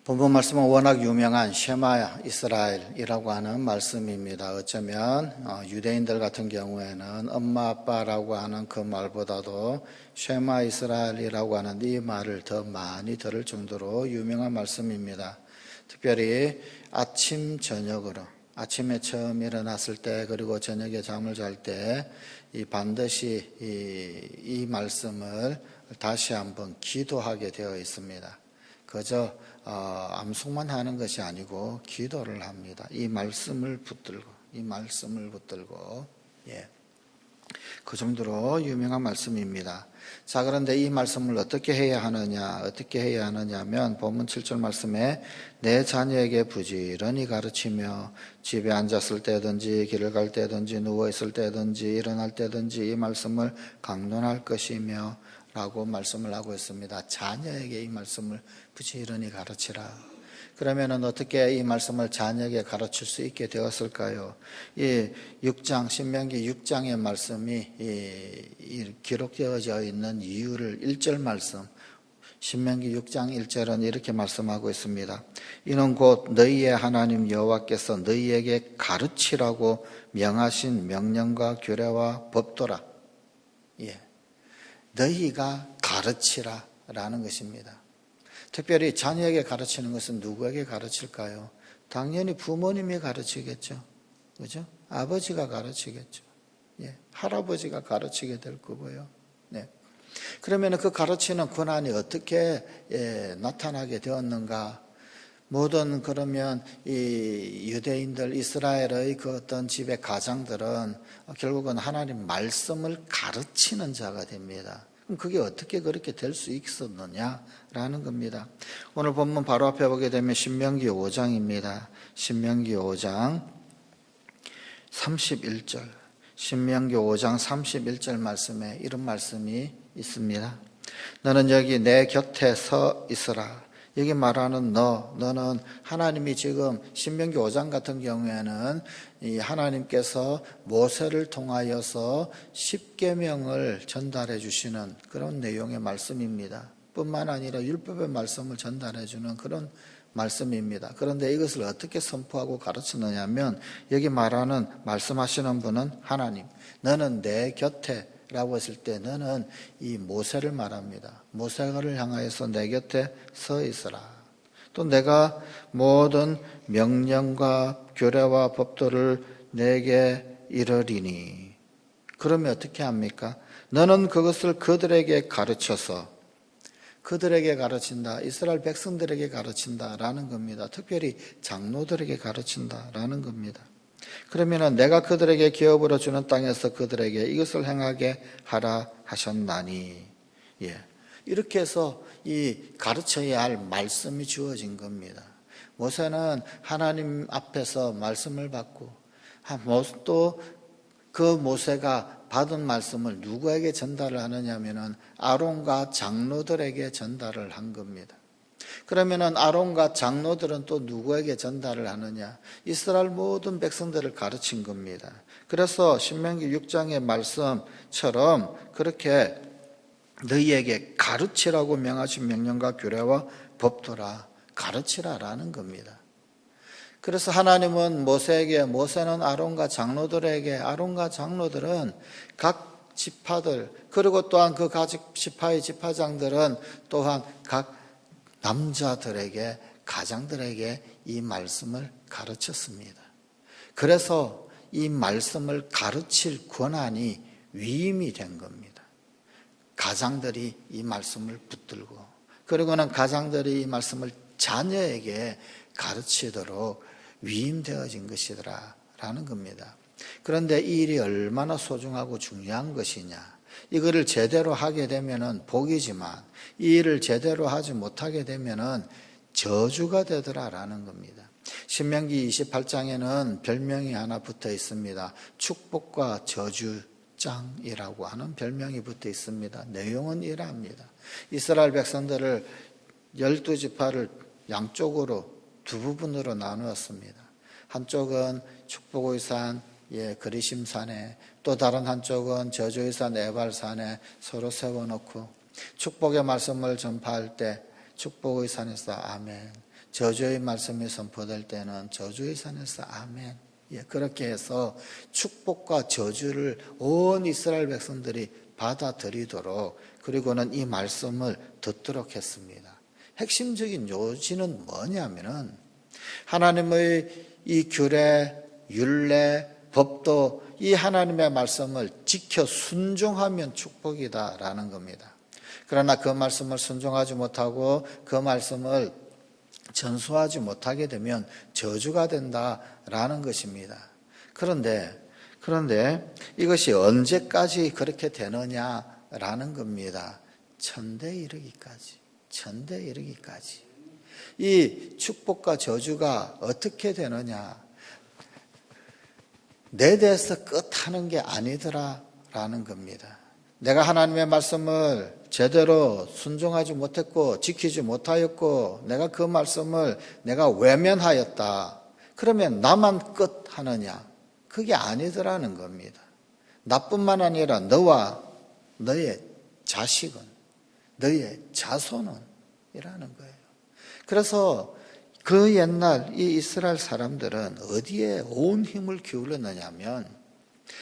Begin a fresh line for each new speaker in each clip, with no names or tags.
본문 말씀은 워낙 유명한 쉐마 이스라엘이라고 하는 말씀입니다. 어쩌면 유대인들 같은 경우에는 엄마 아빠라고 하는 그 말보다도 쉐마 이스라엘이라고 하는 이 말을 더 많이 들을 정도로 유명한 말씀입니다. 특별히 아침 저녁으로 아침에 처음 일어났을 때 그리고 저녁에 잠을 잘 때 반드시 이 말씀을 다시 한번 기도하게 되어 있습니다. 그저 암송만 하는 것이 아니고 기도를 합니다. 이 말씀을 붙들고 그 정도로 유명한 말씀입니다. 자, 그런데 이 말씀을 어떻게 해야 하느냐면 본문 7절 말씀에 내 자녀에게 부지런히 가르치며 집에 앉았을 때든지 길을 갈 때든지 누워 있을 때든지 일어날 때든지 이 말씀을 강론할 것이며 라고 말씀을 하고 있습니다. 자녀에게 이 말씀을 부지런히 가르치라. 그러면은 어떻게 이 말씀을 자녀에게 가르칠 수 있게 되었을까요? 이 6장, 신명기 6장의 말씀이 기록되어져 있는 이유를 1절 말씀, 신명기 6장 1절은 이렇게 말씀하고 있습니다. 이는 곧 너희의 하나님 여호와께서 너희에게 가르치라고 명하신 명령과 규례와 법도라. 너희가 가르치라 라는 것입니다. 특별히 자녀에게 가르치는 것은 누구에게 가르칠까요? 당연히 부모님이 가르치겠죠. 그죠? 아버지가 가르치겠죠. 할아버지가 가르치게 될 거고요. 그러면 그 가르치는 권한이 어떻게 나타나게 되었는가? 모든 그러면 이 유대인들 이스라엘의 그 어떤 집의 가장들은 결국은 하나님 말씀을 가르치는 자가 됩니다. 그럼 그게 어떻게 그렇게 될 수 있었느냐라는 겁니다. 오늘 본문 바로 앞에 보게 되면 신명기 5장입니다. 신명기 5장 31절. 신명기 5장 31절 말씀에 이런 말씀이 있습니다. 너는 여기 내 곁에 서 있으라. 여기 말하는 너는 하나님이 지금 신명기 5장 같은 경우에는 이 하나님께서 모세를 통하여서 10계명을 전달해 주시는 그런 내용의 말씀입니다. 뿐만 아니라 율법의 말씀을 전달해 주는 그런 말씀입니다. 그런데 이것을 어떻게 선포하고 가르치느냐 하면 여기 말씀하시는 분은 하나님. 너는 내 곁에 라고 했을 때 너는 이 모세를 말합니다. 모세를 향하여서 내 곁에 서 있으라. 또 내가 모든 명령과 규례와 법도를 내게 이르리니. 그러면 어떻게 합니까? 너는 그것을 그들에게 가르쳐서 그들에게 가르친다. 이스라엘 백성들에게 가르친다라는 겁니다. 특별히 장로들에게 가르친다라는 겁니다. 그러면은 내가 그들에게 기업으로 주는 땅에서 그들에게 이것을 행하게 하라 하셨나니. 이렇게 해서 이 가르쳐야 할 말씀이 주어진 겁니다. 모세는 하나님 앞에서 말씀을 받고 또 그 모세가 받은 말씀을 누구에게 전달을 하느냐면은 아론과 장로들에게 전달을 한 겁니다. 그러면은 아론과 장로들은 또 누구에게 전달을 하느냐? 이스라엘 모든 백성들을 가르친 겁니다. 그래서 신명기 6장의 말씀처럼 그렇게 너희에게 가르치라고 명하신 명령과 규례와 법도라 가르치라라는 겁니다. 그래서 하나님은 모세는 아론과 장로들은 각 지파들 그리고 또한 그 각 지파의 지파장들은 또한 각 남자들에게 가장들에게 이 말씀을 가르쳤습니다. 그래서 이 말씀을 가르칠 권한이 위임이 된 겁니다. 가장들이 이 말씀을 붙들고 그리고는 가장들이 이 말씀을 자녀에게 가르치도록 위임되어진 것이더라라는 겁니다. 그런데 이 일이 얼마나 소중하고 중요한 것이냐. 이거를 제대로 하게 되면은 복이지만 이 일을 제대로 하지 못하게 되면은 저주가 되더라라는 겁니다. 신명기 28장에는 별명이 하나 붙어 있습니다. 축복과 저주장이라고 하는 별명이 붙어 있습니다. 내용은 이러합니다. 이스라엘 백성들을 12지파를 양쪽으로 두 부분으로 나누었습니다. 한쪽은 축복의 산 그리심산에 또 다른 한쪽은 저주의 산 에발산에 서로 세워놓고 축복의 말씀을 전파할 때 축복의 산에서 아멘, 저주의 말씀이 선포될 때는 저주의 산에서 아멘. 그렇게 해서 축복과 저주를 온 이스라엘 백성들이 받아들이도록, 그리고는 이 말씀을 듣도록 했습니다. 핵심적인 요지는 뭐냐면은 하나님의 이 규례, 율례, 법도 이 하나님의 말씀을 지켜 순종하면 축복이다라는 겁니다. 그러나 그 말씀을 순종하지 못하고 그 말씀을 전수하지 못하게 되면 저주가 된다라는 것입니다. 그런데 이것이 언제까지 그렇게 되느냐라는 겁니다. 천대에 이르기까지. 이 축복과 저주가 어떻게 되느냐? 내 대해서 끝하는 게 아니더라라는 겁니다. 내가 하나님의 말씀을 제대로 순종하지 못했고 지키지 못하였고 내가 그 말씀을 내가 외면하였다. 그러면 나만 끝하느냐? 그게 아니더라는 겁니다. 나뿐만 아니라 너와 너의 자식은, 너의 자손은 이라는 거예요. 그래서 그 옛날 이 이스라엘 사람들은 어디에 온 힘을 기울였느냐면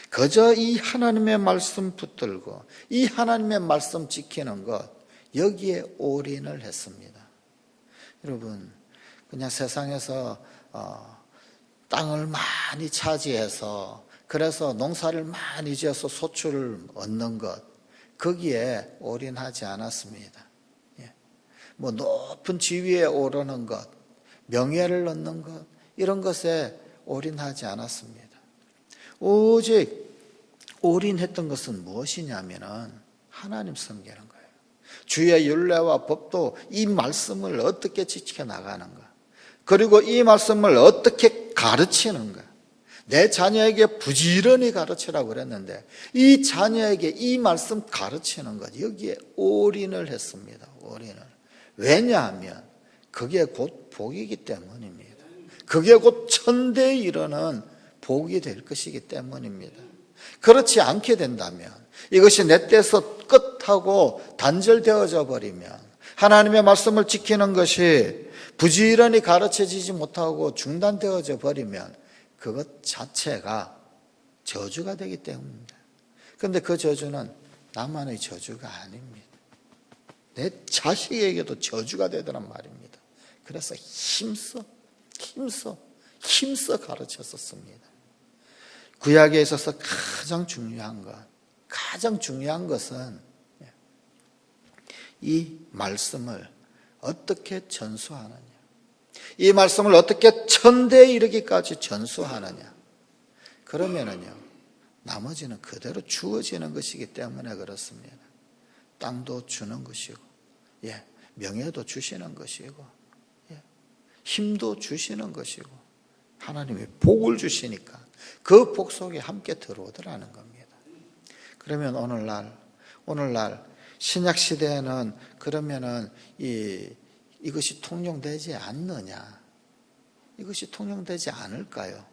그저 이 하나님의 말씀 붙들고 이 하나님의 말씀 지키는 것, 여기에 올인을 했습니다. 여러분, 그냥 세상에서 땅을 많이 차지해서 그래서 농사를 많이 지어서 소출을 얻는 것, 거기에 올인하지 않았습니다. 뭐 높은 지위에 오르는 것, 명예를 얻는 것, 이런 것에 올인하지 않았습니다. 오직 올인했던 것은 무엇이냐면은 하나님 섬기는 거예요. 주의 율례와 법도 이 말씀을 어떻게 지켜나가는가, 그리고 이 말씀을 어떻게 가르치는가. 내 자녀에게 부지런히 가르치라고 그랬는데 이 자녀에게 이 말씀 가르치는 것, 여기에 올인을 했습니다. 올인을. 왜냐하면 그게 곧 복이기 때문입니다. 그게 곧 천대에 이르는 복이 될 것이기 때문입니다. 그렇지 않게 된다면, 이것이 내 때에서 끝하고 단절되어져 버리면, 하나님의 말씀을 지키는 것이 부지런히 가르쳐지지 못하고 중단되어져 버리면 그것 자체가 저주가 되기 때문입니다. 그런데 그 저주는 나만의 저주가 아닙니다. 내 자식에게도 저주가 되더란 말입니다. 그래서 힘써 가르쳤었습니다. 구약에 있어서 가장 중요한 것은 이 말씀을 어떻게 전수하느냐, 이 말씀을 어떻게 천대에 이르기까지 전수하느냐. 그러면은요, 나머지는 그대로 주어지는 것이기 때문에 그렇습니다. 땅도 주는 것이고, 명예도 주시는 것이고, 힘도 주시는 것이고, 하나님이 복을 주시니까 그 복 속에 함께 들어오더라는 겁니다. 그러면 오늘날 신약 시대에는 그러면은 이것이 통용되지 않느냐? 이것이 통용되지 않을까요?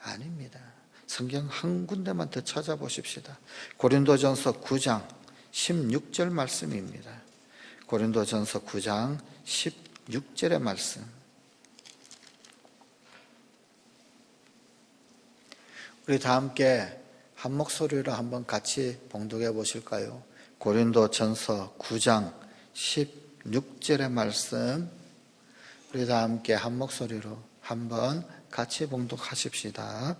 아닙니다. 성경 한 군데만 더 찾아보십시다. 고린도전서 9장 16절 말씀입니다. 고린도전서 9장 16절의 말씀. 우리 다 함께 한 목소리로 한번 같이 봉독해 보실까요? 고린도전서 9장 16절의 말씀, 우리 다 함께 한 목소리로 한번 같이 봉독하십시다.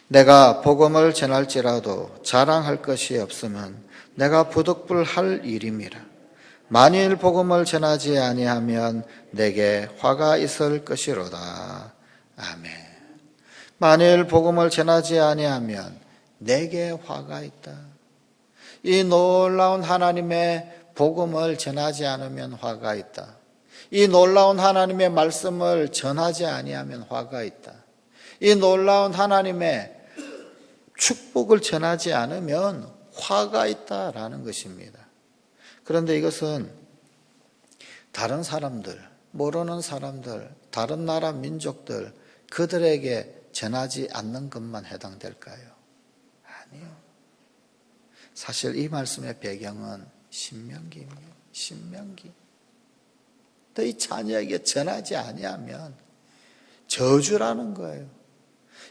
내가 복음을 전할지라도 자랑할 것이 없으면 내가 부득불할 일임이라. 만일 복음을 전하지 아니하면 내게 화가 있을 것이로다. 아멘. 만일 복음을 전하지 아니하면 내게 화가 있다. 이 놀라운 하나님의 복음을 전하지 않으면 화가 있다. 이 놀라운 하나님의 말씀을 전하지 아니하면 화가 있다. 이 놀라운 하나님의 축복을 전하지 않으면 화가 있다라는 것입니다. 그런데 이것은 다른 사람들, 모르는 사람들, 다른 나라 민족들, 그들에게 전하지 않는 것만 해당될까요? 아니요. 사실 이 말씀의 배경은 신명기입니다. 신명기. 너희 자녀에게 전하지 아니하면 저주라는 거예요.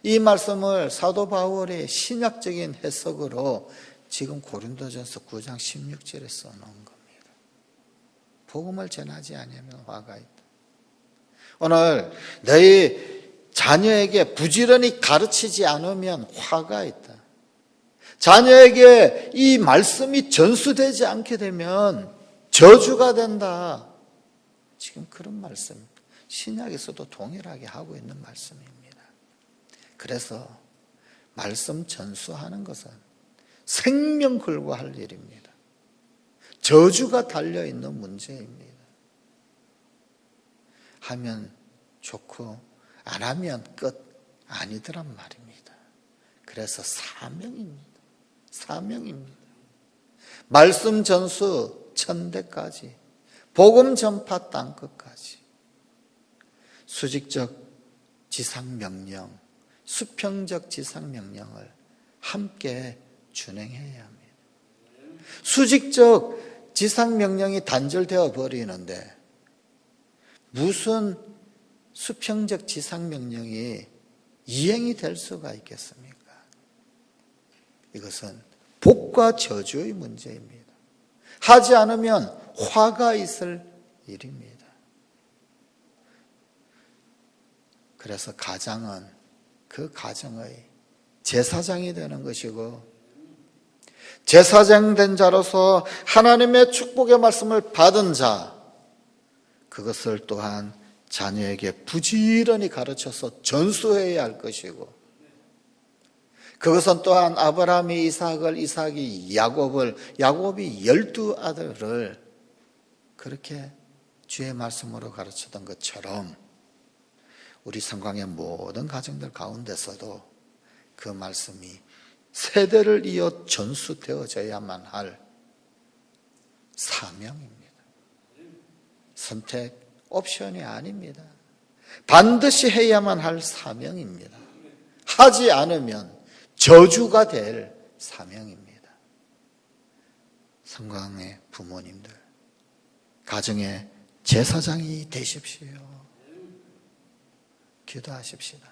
이 말씀을 사도 바울의 신약적인 해석으로 지금 고린도전서 9장 16절에 써놓은 겁니다. 복음을 전하지 아니하면 화가 있다. 오늘 너희 자녀에게 부지런히 가르치지 않으면 화가 있다. 자녀에게 이 말씀이 전수되지 않게 되면 저주가 된다. 지금 그런 말씀, 신약에서도 동일하게 하고 있는 말씀입니다. 그래서 말씀 전수하는 것은 생명 걸고 할 일입니다. 저주가 달려있는 문제입니다. 하면 좋고 안 하면 끝 아니더란 말입니다. 그래서 사명입니다. 사명입니다. 말씀 전수 천대까지, 복음 전파 땅끝까지, 수직적 지상명령, 수평적 지상명령을 함께 준행해야 합니다. 수직적 지상명령이 단절되어 버리는데 무슨 수평적 지상명령이 이행이 될 수가 있겠습니까? 이것은 복과 저주의 문제입니다. 하지 않으면 화가 있을 일입니다. 그래서 가장은 그 가정의 제사장이 되는 것이고, 제사장 된 자로서 하나님의 축복의 말씀을 받은 자, 그것을 또한 자녀에게 부지런히 가르쳐서 전수해야 할 것이고, 그것은 또한 아브라함이 이삭을, 이삭이 야곱을, 야곱이 12아들을 그렇게 주의 말씀으로 가르쳤던 것처럼 우리 성광의 모든 가정들 가운데서도 그 말씀이 세대를 이어 전수되어져야만 할 사명입니다. 선택 옵션이 아닙니다. 반드시 해야만 할 사명입니다. 하지 않으면 저주가 될 사명입니다. 성광의 부모님들, 가정의 제사장이 되십시오. 기도하십시다.